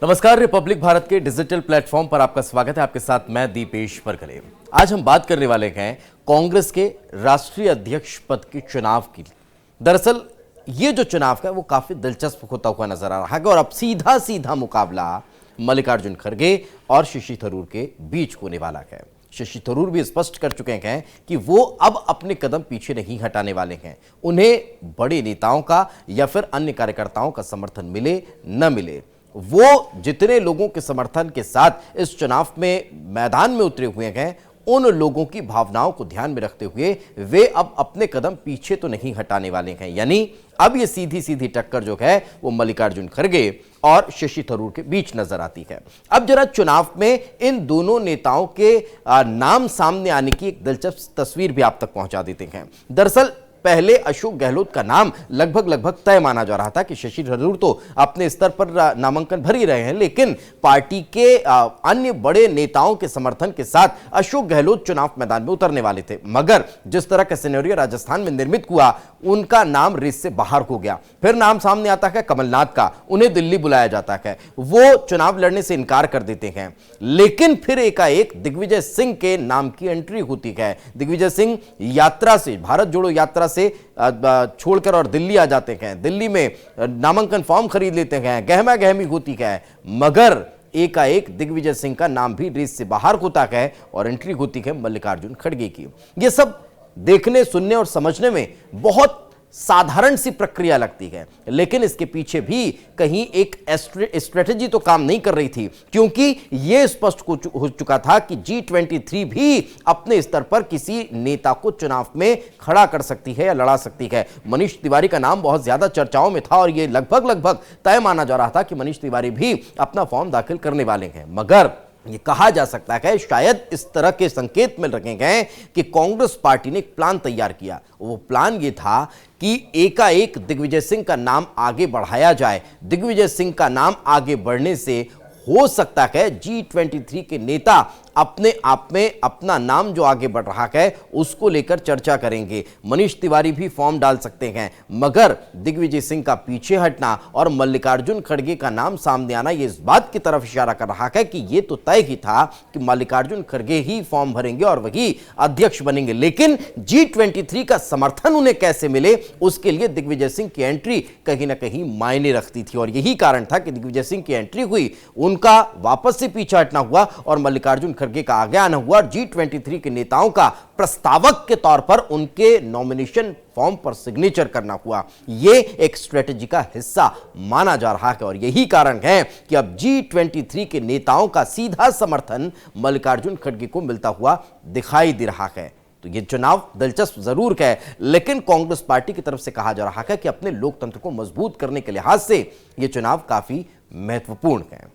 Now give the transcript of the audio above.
नमस्कार, रिपब्लिक भारत के digital platform पर आपका स्वागत है। आपके साथ मैं दीपेश परगले। आज हम बात करने वाले हैं कांग्रेस के राष्ट्रीय अध्यक्ष पद के चुनाव की। दरअसल ये जो चुनाव है वो काफी दिलचस्प होता हुआ नजर आ रहा है और अब सीधा सीधा मुकाबला मल्लिकार्जुन खड़गे और शशि थरूर के बीच होने वाला है। शशि थरूर भी स्पष्ट कर चुके हैं कि वो अब अपने कदम पीछे नहीं हटाने वाले हैं। उन्हें बड़े नेताओं का या फिर अन्य कार्यकर्ताओं का समर्थन मिले न मिले, वो जितने लोगों के समर्थन के साथ इस चुनाव में मैदान में उतरे हुए हैं, उन लोगों की भावनाओं को ध्यान में रखते हुए वे अब अपने कदम पीछे तो नहीं हटाने वाले हैं। यानी अब ये सीधी सीधी टक्कर जो है वो मल्लिकार्जुन खड़गे और शशि थरूर के बीच नजर आती है। अब जरा चुनाव में इन दोनों नेताओं के नाम सामने आने की एक दिलचस्प तस्वीर भी आप तक पहुंचा देते हैं। दरअसल पहले अशोक गहलोत का नाम लगभग तय माना जा रहा था कि शशि थरूर तो अपने स्तर पर नामांकन भर ही रहे हैं, लेकिन पार्टी के अन्य बड़े नेताओं के समर्थन के साथ अशोक गहलोत चुनाव मैदान में उतरने वाले थे। मगर जिस तरह का सिनेरियो राजस्थान में निर्मित हुआ, उनका नाम रेस से बाहर हो गया। फिर नाम सामने आता है कमलनाथ का, उन्हें दिल्ली बुलाया जाता है, वो चुनाव लड़ने से इनकार कर देते हैं। लेकिन फिर एकाएक दिग्विजय सिंह के नाम की एंट्री होती है। दिग्विजय सिंह यात्रा से, भारत जोड़ो यात्रा से छोड़कर और दिल्ली आ जाते हैं। दिल्ली में नामांकन फॉर्म खरीद लेते हैं, गहमा गहमी होती है। मगर एकाएक दिग्विजय सिंह का नाम भी रेस से बाहर होता है और एंट्री होती है मल्लिकार्जुन खड़गे की। यह सब देखने, सुनने और समझने में बहुत साधारण सी प्रक्रिया लगती है, लेकिन इसके पीछे भी कहीं एक स्ट्रेटेजी तो काम नहीं कर रही थी, क्योंकि यह स्पष्ट हो चुका था कि G23 भी अपने स्तर पर किसी नेता को चुनाव में खड़ा कर सकती है या लड़ा सकती है। मनीष तिवारी का नाम बहुत ज्यादा चर्चाओं में था और यह लगभग तय माना जा रहा था कि मनीष तिवारी भी अपना फॉर्म दाखिल करने वाले हैं। मगर ये कहा जा सकता है शायद इस तरह के संकेत मिल रखे हैं कि कांग्रेस पार्टी ने एक प्लान तैयार किया। वो प्लान ये था कि एकाएक दिग्विजय सिंह का नाम आगे बढ़ाया जाए। दिग्विजय सिंह का नाम आगे बढ़ने से हो सकता है G23 के नेता अपने आप में अपना नाम जो आगे बढ़ रहा है उसको लेकर चर्चा करेंगे। मनीष तिवारी भी फॉर्म डाल सकते हैं, मगर दिग्विजय सिंह का पीछे हटना और मल्लिकार्जुन खड़गे का नाम सामने आना ये इस बात की तरफ इशारा कर रहा है कि ये तो तय ही था कि मल्लिकार्जुन खड़गे ही फॉर्म भरेंगे और वही अध्यक्ष बनेंगे। लेकिन G23 का समर्थन उन्हें कैसे मिले, उसके लिए दिग्विजय सिंह की एंट्री कहीं ना कहीं मायने रखती थी और यही कारण था कि दिग्विजय सिंह की एंट्री हुई, उनका वापस से पीछे हटना हुआ और मल्लिकार्जुन खड़गे का आगे आना हुआ। G23 के नेताओं का प्रस्तावक के तौर पर उनके नॉमिनेशन फॉर्म पर सिग्नेचर करना हुआ। यह एक स्ट्रेटेजी का हिस्सा माना जा रहा है और यही कारण है कि अब G23 के नेताओं का सीधा समर्थन मल्लिकार्जुन खड़गे को मिलता हुआ दिखाई दे रहा है। तो यह चुनाव दिलचस्प जरूर है, लेकिन कांग्रेस पार्टी की तरफ से कहा जा रहा है कि अपने लोकतंत्र को मजबूत करने के लिहाज से यह चुनाव काफी महत्वपूर्ण है।